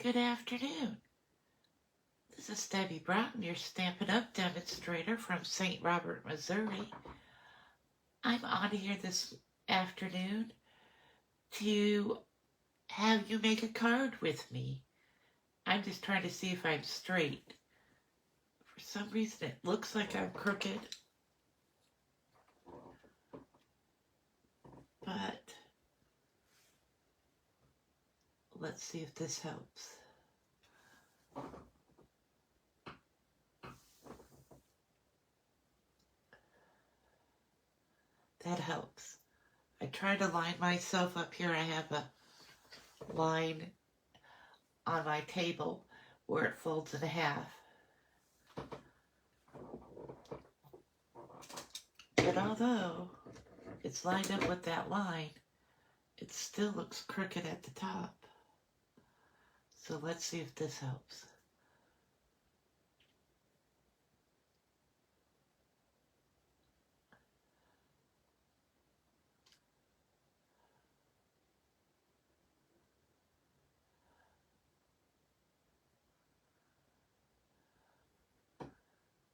Good afternoon. This is Debbie Broughton, your Stampin' Up! Demonstrator from St. Robert, Missouri. I'm on here this afternoon to have you make a card with me. I'm just trying to see if I'm straight. For some reason it looks like I'm crooked, but let's see if this helps. That helps. I try to line myself up here. I have a line on my table where it folds in half. But although it's lined up with that line, it still looks crooked at the top. So let's see if this helps.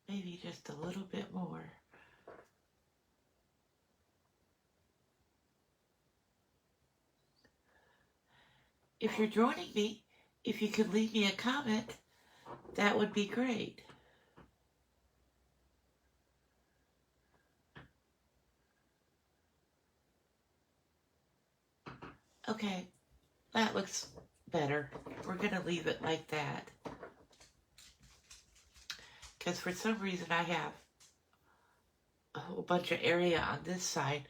Maybe just a little bit more. If you're joining me, if you could leave me a comment, that would be great. Okay, that looks better. We're going to leave it like that. Because for some reason I have a whole bunch of area on this side.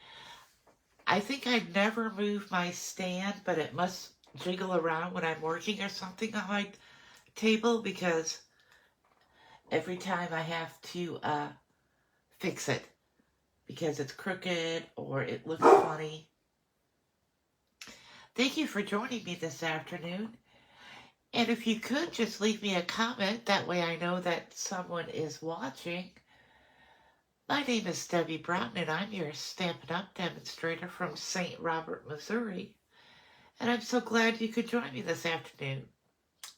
I think I never move my stand, but it must jiggle around when I'm working or something on my table, because every time I have to fix it because it's crooked or it looks funny. Thank you for joining me this afternoon. And if you could just leave me a comment, that way I know that someone is watching. My name is Debbie Broughton, and I'm your Stampin' Up! Demonstrator from St. Robert, Missouri. And I'm so glad you could join me this afternoon.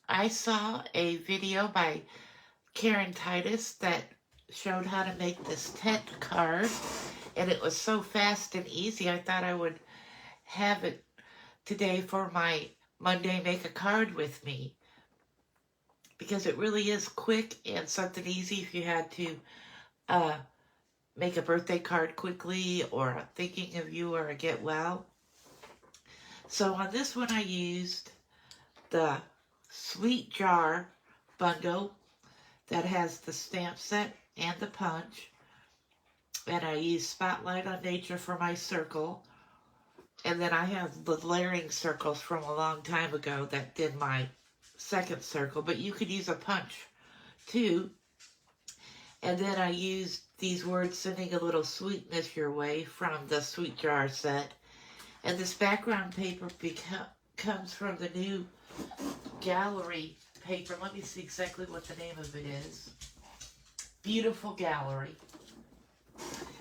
I saw a video by Karen Titus that showed how to make this tent card, and it was so fast and easy. I thought I would have it today for my Monday Make a Card with me, because it really is quick and something easy if you had to make a birthday card quickly, or thinking of you, or a get well. So on this one I used the Sweet Jar bundle that has the stamp set and the punch, and I used Spotlight on Nature for my circle, and then I have the layering circles from a long time ago that did my second circle, but you could use a punch too. And then I used these words sending a little sweetness your way from the Sweet Jar set. And this background paper comes from the new Gallery paper. Let me see exactly what the name of it is. Beautiful Gallery.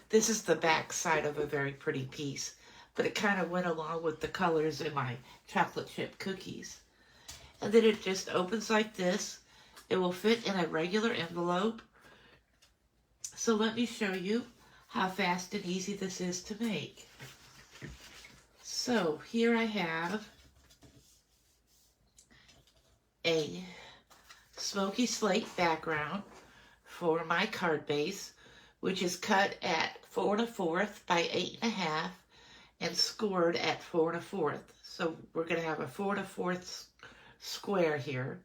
This is the back side of a very pretty piece, but it kind of went along with the colors in my chocolate chip cookies. And then it just opens like this. It will fit in a regular envelope. So let me show you how fast and easy this is to make. So here I have a smoky slate background for my card base, which is cut at 4 1/4 by 8 1/2 and scored at 4 1/4. So we're going to have a 4 1/4 square here.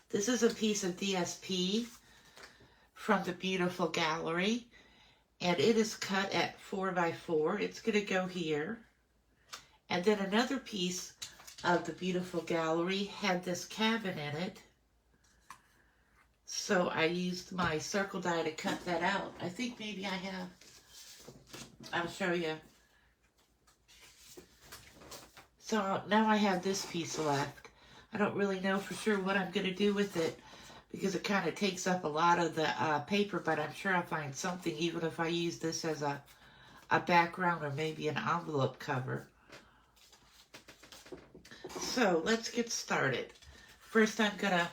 This is a piece of DSP from the Beautiful Gallery, and it is cut at 4x4. It's going to go here. And then another piece of the Beautiful Gallery had this cabin in it. So I used my circle die to cut that out. I think maybe I have. I'll show you. So now I have this piece left. I don't really know for sure what I'm going to do with it because it kind of takes up a lot of the paper, but I'm sure I'll find something even if I use this as a background or maybe an envelope cover. So let's get started. First I'm going to...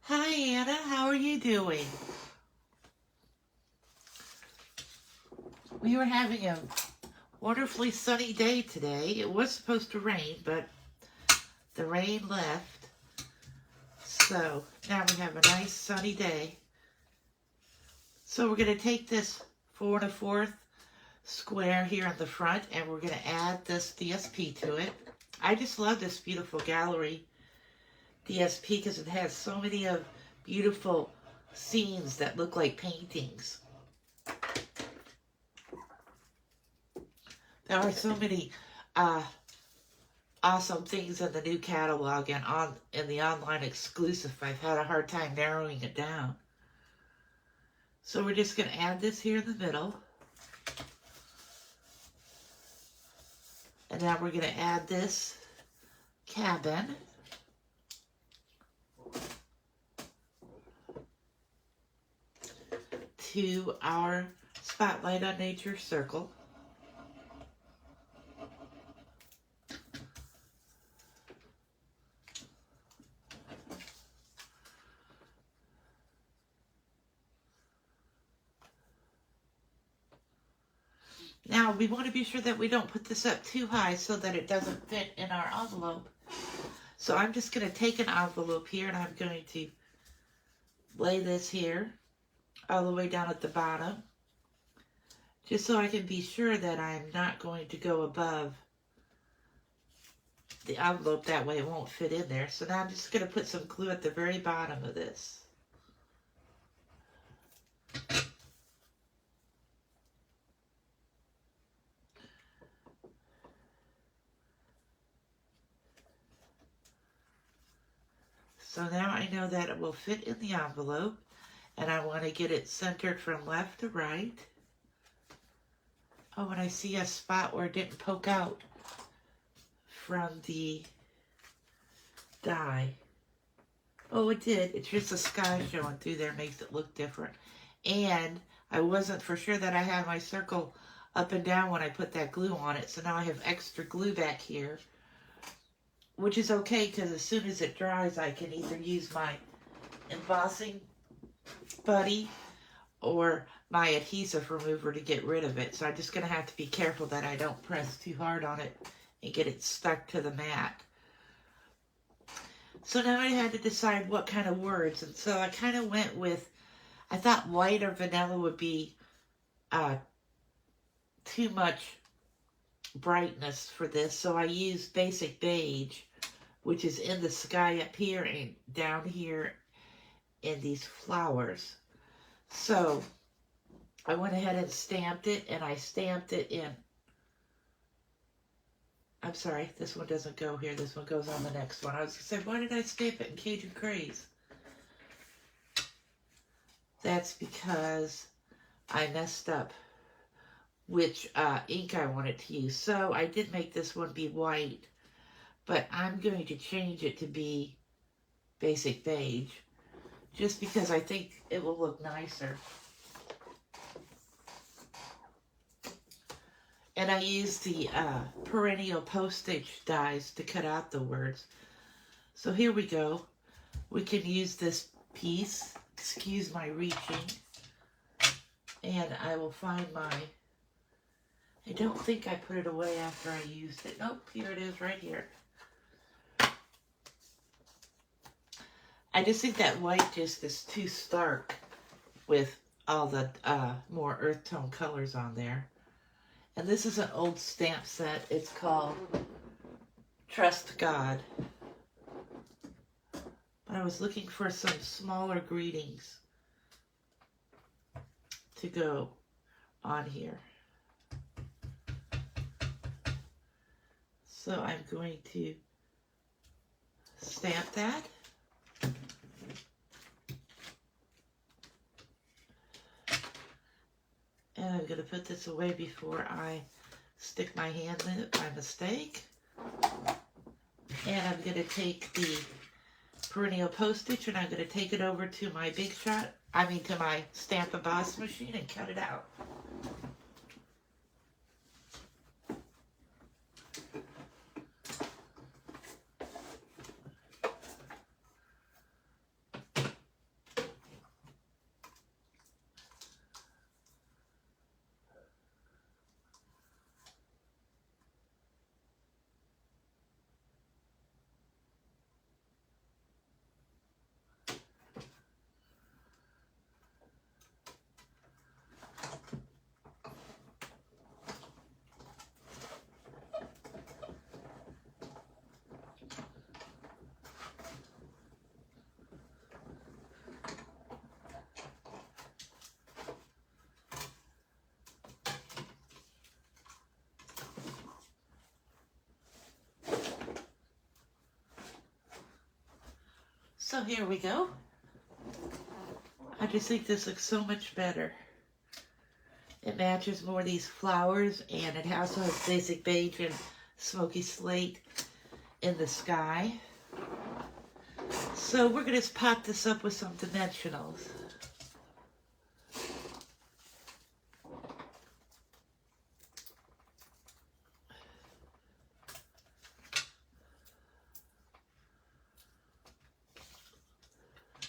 Hi Anna, how are you doing? We were having a wonderfully sunny day today. It was supposed to rain, but the rain left. So now we have a nice sunny day. So we're going to take this 4 1/4 square here in the front and we're going to add this DSP to it. I just love this Beautiful Gallery DSP because it has so many of beautiful scenes that look like paintings. There are so many awesome things in the new catalog and in the online exclusive. I've had a hard time narrowing it down. So we're just going to add this here in the middle. And now we're going to add this cabin. To our Spotlight on Nature circle. Now we want to be sure that we don't put this up too high so that it doesn't fit in our envelope. So I'm just going to take an envelope here and I'm going to lay this here all the way down at the bottom, just so I can be sure that I'm not going to go above the envelope. That way it won't fit in there. So now I'm just going to put some glue at the very bottom of this. So now I know that it will fit in the envelope. And I want to get it centered from left to right. Oh, and I see a spot where it didn't poke out from the die. Oh, it did. It's just the sky showing through there makes it look different. And I wasn't for sure that I had my circle up and down when I put that glue on it. So now I have extra glue back here, which is okay because as soon as it dries, I can either use my embossing buddy or my adhesive remover to get rid of it. So I'm just going to have to be careful that I don't press too hard on it and get it stuck to the mat. So now I had to decide what kind of words, and so I kind of went with, I thought white or vanilla would be too much brightness for this, so I used basic beige, which is in the sky up here and down here in these flowers. So I went ahead and stamped it, and I stamped it in. I'm sorry, this one doesn't go here. This one goes on the next one. I was going to say, why did I stamp it in Cajun Craze? That's because I messed up which ink I wanted to use. So I did make this one be white, but I'm going to change it to be basic beige, just because I think it will look nicer. And I used the perennial postage dies to cut out the words. So here we go. We can use this piece. Excuse my reaching. And I will find my... I don't think I put it away after I used it. Nope, here it is right here. I just think that white just is too stark with all the more earth tone colors on there. And this is an old stamp set. It's called Trust God. But I was looking for some smaller greetings to go on here. So I'm going to stamp that. And I'm going to put this away before I stick my hand in it by mistake. And I'm going to take the perennial postage and I'm going to take it over to my to my Stamp Emboss machine and cut it out. So here we go. I just think this looks so much better. It matches more of these flowers, and it also has basic beige and smoky slate in the sky. So we're going to pop this up with some dimensionals.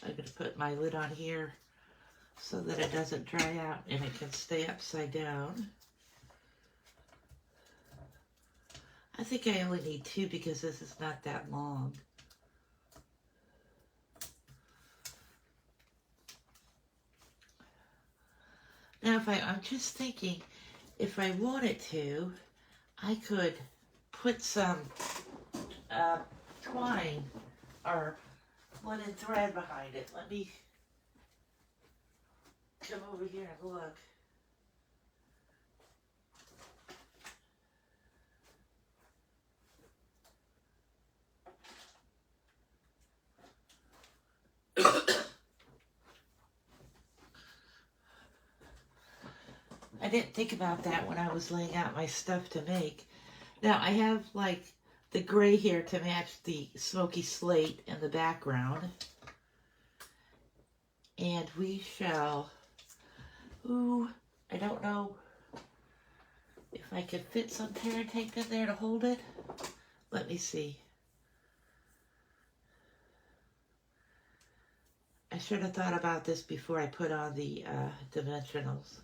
I'm going to put my lid on here so that it doesn't dry out and it can stay upside down. I think I only need 2 because this is not that long. Now I'm just thinking, if I wanted to, I could put some twine or linen thread behind it. Let me come over here and look. I didn't think about that when I was laying out my stuff to make. Now I have like the gray here to match the smoky slate in the background. And we shall, I don't know if I could fit some tear tape in there to hold it. Let me see. I should have thought about this before I put on the dimensionals.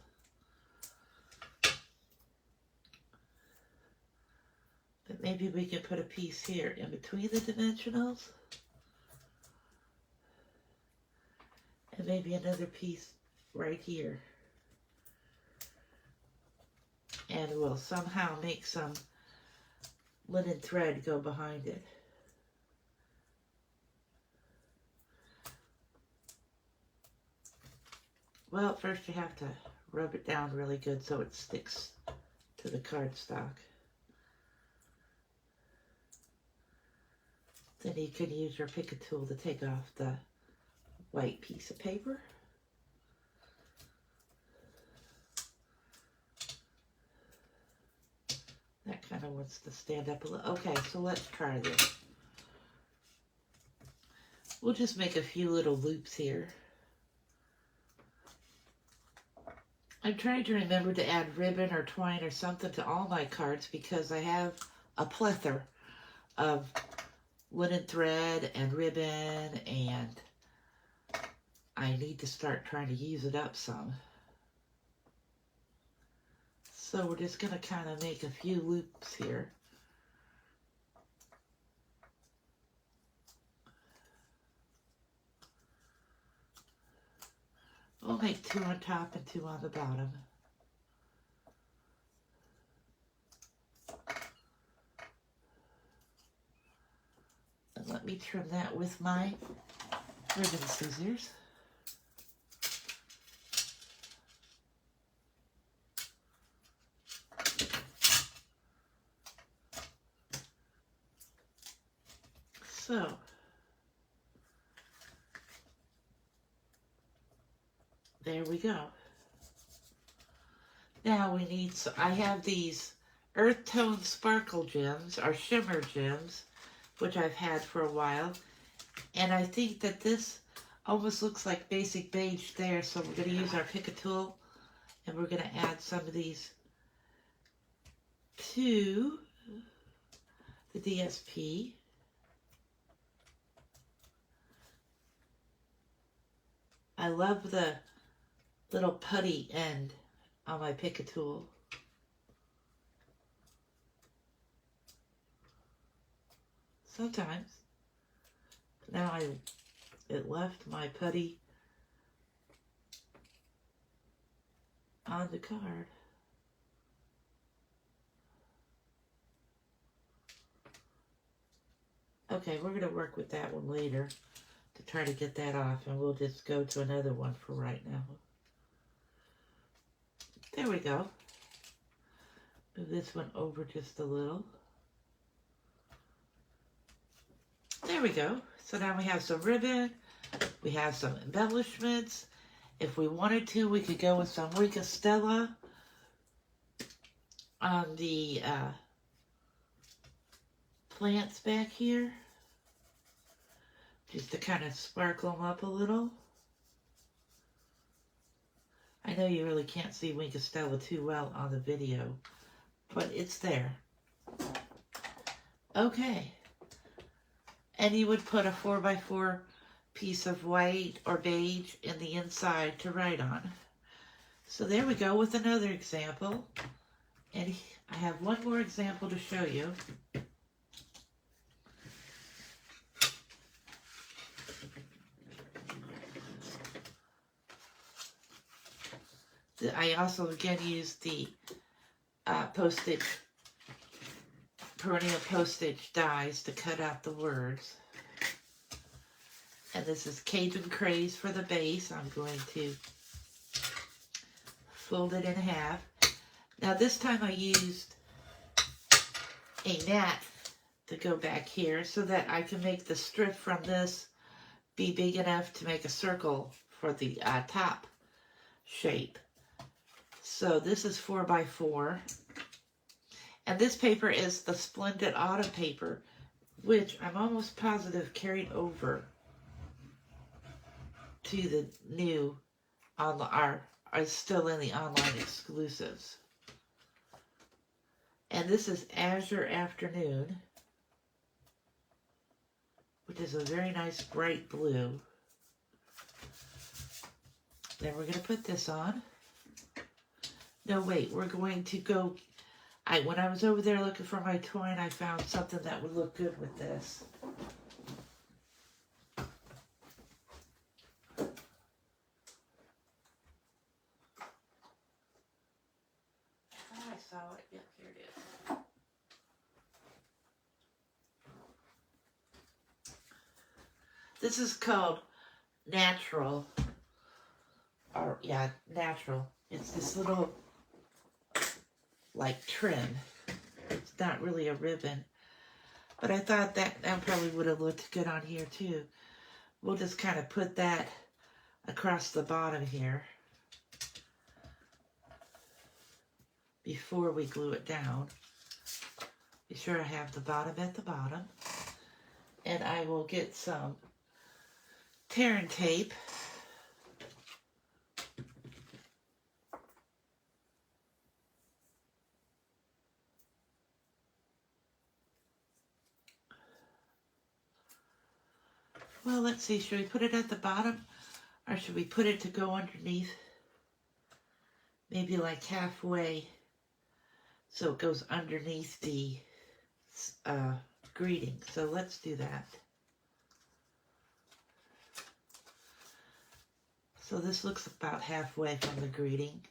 But maybe we could put a piece here in between the dimensionals. And maybe another piece right here. And we'll somehow make some linen thread go behind it. Well, first you have to rub it down really good so it sticks to the cardstock. Then you can use your Pick-a tool to take off the white piece of paper. That kind of wants to stand up a little. Okay, so let's try this. We'll just make a few little loops here. I'm trying to remember to add ribbon or twine or something to all my cards because I have a plethora of linen thread and ribbon, and I need to start trying to use it up some. So we're just going to kind of make a few loops here. We'll make 2 on top and 2 on the bottom. me trim that with my ribbon scissors. So, there we go. Now we need, so I have these earth tone sparkle gems, or shimmer gems, which I've had for a while. And I think that this almost looks like basic beige there, so we're going to use our Pick-a tool, and we're going to add some of these to the DSP. I love the little putty end on my Pick-a tool. Sometimes. Now it left my putty on the card. Okay, we're going to work with that one later to try to get that off, and we'll just go to another one for right now. There we go. Move this one over just a little. There we go. So now we have some ribbon. We have some embellishments. If we wanted to, we could go with some Wink of Stella on the plants back here, just to kind of sparkle them up a little. I know you really can't see Wink of Stella too well on the video, but it's there. Okay. And you would put a 4x4 piece of white or beige in the inside to write on. So there we go with another example. And I have one more example to show you. I also again used the perennial postage dies to cut out the words. And this is Cajun Craze for the base. I'm going to fold it in half. Now this time I used a gnat to go back here so that I can make the strip from this be big enough to make a circle for the top shape. So this is 4x4. And this paper is the Splendid Autumn paper, which I'm almost positive carried over to the new, are still in the online exclusives. And this is Azure Afternoon, which is a very nice bright blue. Then we're going to put this on. No, wait, we're going to go... when I was over there looking for my twine, I found something that would look good with this. I saw it. Yep, here it is. This is called Natural. Or, yeah, Natural. It's this little, like, trim. It's not really a ribbon. But I thought that probably would have looked good on here, too. We'll just kind of put that across the bottom here before we glue it down. Be sure I have the bottom at the bottom. And I will get some tear and tape. Well, let's see. Should we put it at the bottom? Or should we put it to go underneath? Maybe like halfway. So it goes underneath the greeting. So let's do that. So this looks about halfway from the greeting.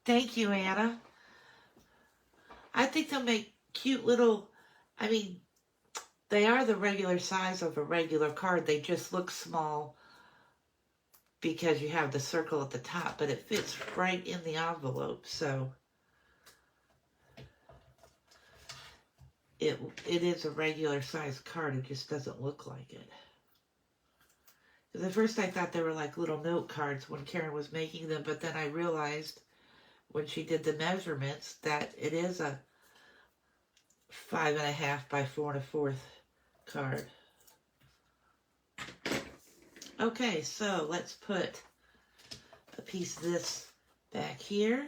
Thank you, Anna. I think they'll make cute little, I mean, they are the regular size of a regular card. They just look small because you have the circle at the top, but it fits right in the envelope. So it is a regular size card. It just doesn't look like it. Because at first I thought they were like little note cards when Karen was making them, but then I realized when she did the measurements that it is a 5.5 by 4 1/4 card. Okay, so let's put a piece of this back here,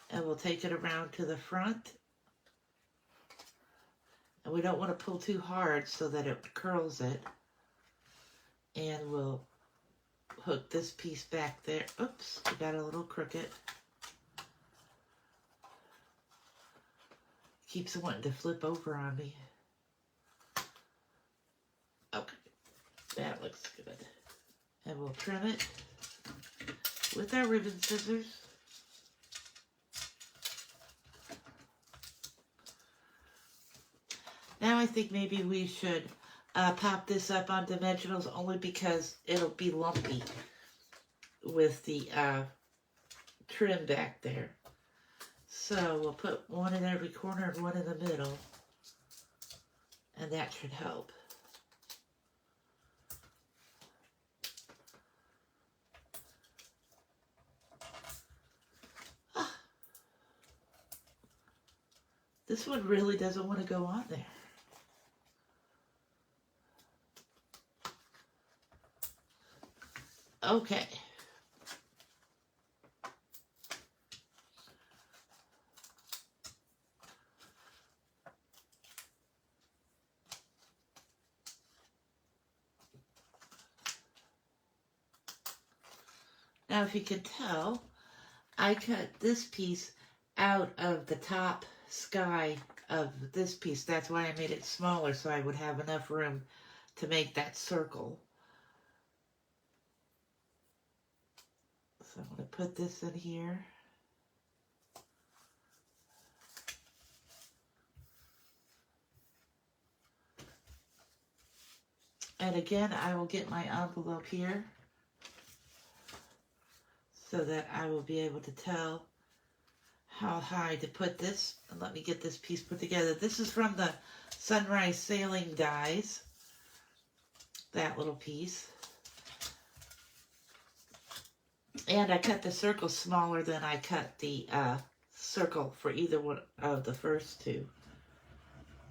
and we'll take it around to the front. And we don't want to pull too hard so that it curls it. And we'll hook this piece back there. Oops, we got a little crooked. Keeps wanting to flip over on me. Okay, that looks good. And we'll trim it with our ribbon scissors. Now I think maybe we should pop this up on dimensionals only because it'll be lumpy with the trim back there. So we'll put one in every corner and one in the middle, and that should help. This one really doesn't want to go on there. Okay. Now, if you can tell, I cut this piece out of the top sky of this piece. That's why I made it smaller, so I would have enough room to make that circle. So I'm going to put this in here. And again, I will get my envelope here so that I will be able to tell how high to put this. And let me get this piece put together. This is from the Sunrise Sailing Dies, that little piece. And I cut the circle smaller than I cut the circle for either one of the first two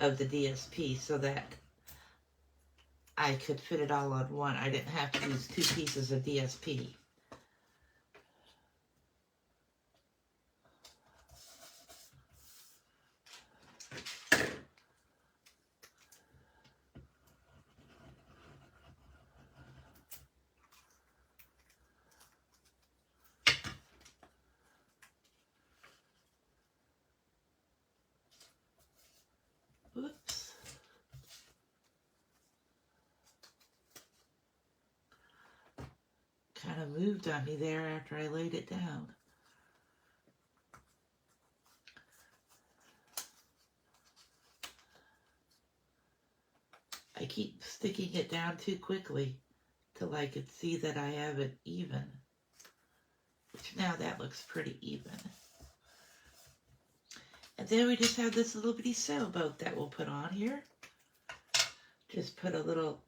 of the DSP so that I could fit it all on one. I didn't have to use two pieces of DSP. Oops. Kind of moved on me there after I laid it down. I keep sticking it down too quickly till I could see that I have it even. Which now that looks pretty even. And then we just have this little bitty sailboat that we'll put on here. Just put a little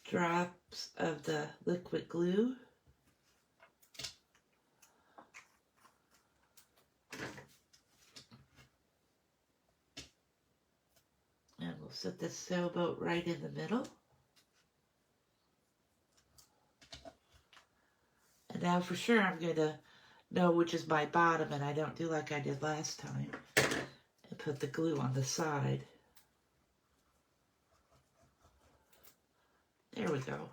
drops of the liquid glue. And we'll set this sailboat right in the middle. And now for sure I'm going to know which is my bottom, and I don't do like I did last time and put the glue on the side. There we go.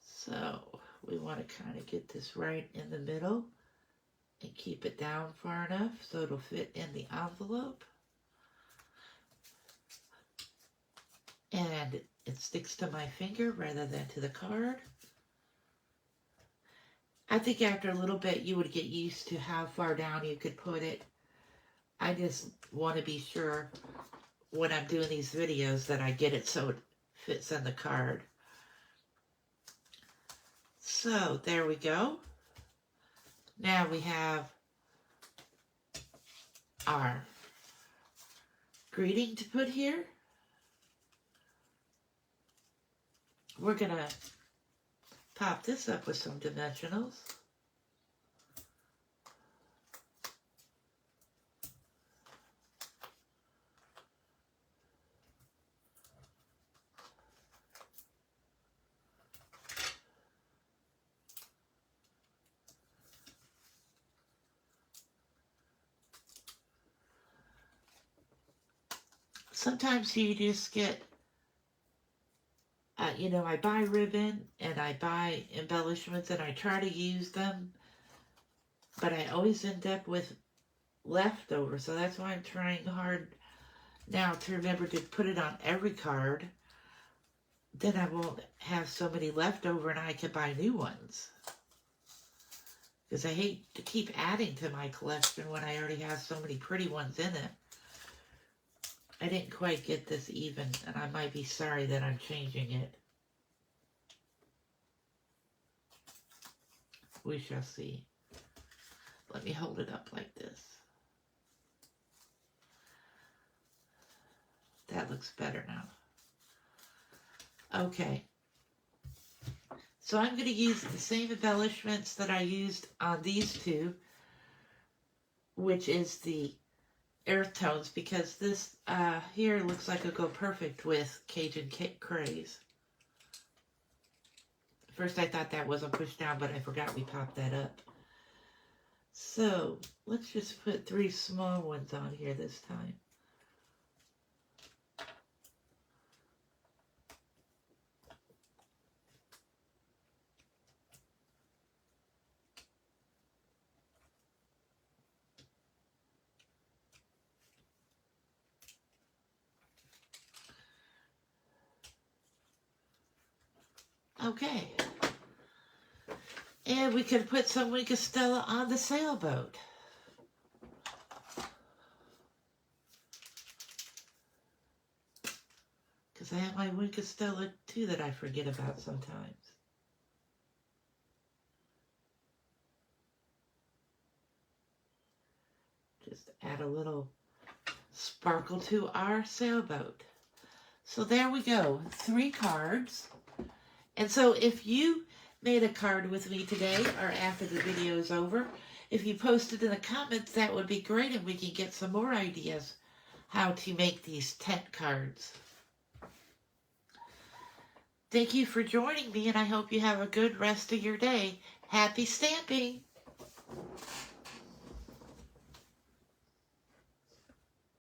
So we want to kind of get this right in the middle and keep it down far enough so it'll fit in the envelope. and it sticks to my finger rather than to the card. I think after a little bit you would get used to how far down you could put it. I just want to be sure when I'm doing these videos that I get it so it fits on the card. So there we go. Now we have our greeting to put here. We're going to pop this up with some dimensionals. Sometimes you just get, I buy ribbon and I buy embellishments and I try to use them, but I always end up with leftovers. So that's why I'm trying hard now to remember to put it on every card. Then I won't have so many left over and I can buy new ones. Because I hate to keep adding to my collection when I already have so many pretty ones in it. I didn't quite get this even, and I might be sorry that I'm changing it. We shall see. Let me hold it up like this. That looks better now. Okay. So I'm going to use the same embellishments that I used on these two, which is the earth tones, because this here looks like it'll go perfect with Cajun Craze. First I thought that wasn't pushed down, but I forgot we popped that up. So let's just put 3 small ones on here this time. Okay. And we could put some Wink of Stella on the sailboat. Because I have my Wink of Stella too that I forget about sometimes. Just add a little sparkle to our sailboat. So there we go, 3 cards. And so if you made a card with me today or after the video is over, if you post it in the comments, that would be great, and we can get some more ideas how to make these tent cards. Thank you for joining me, and I hope you have a good rest of your day. Happy stamping!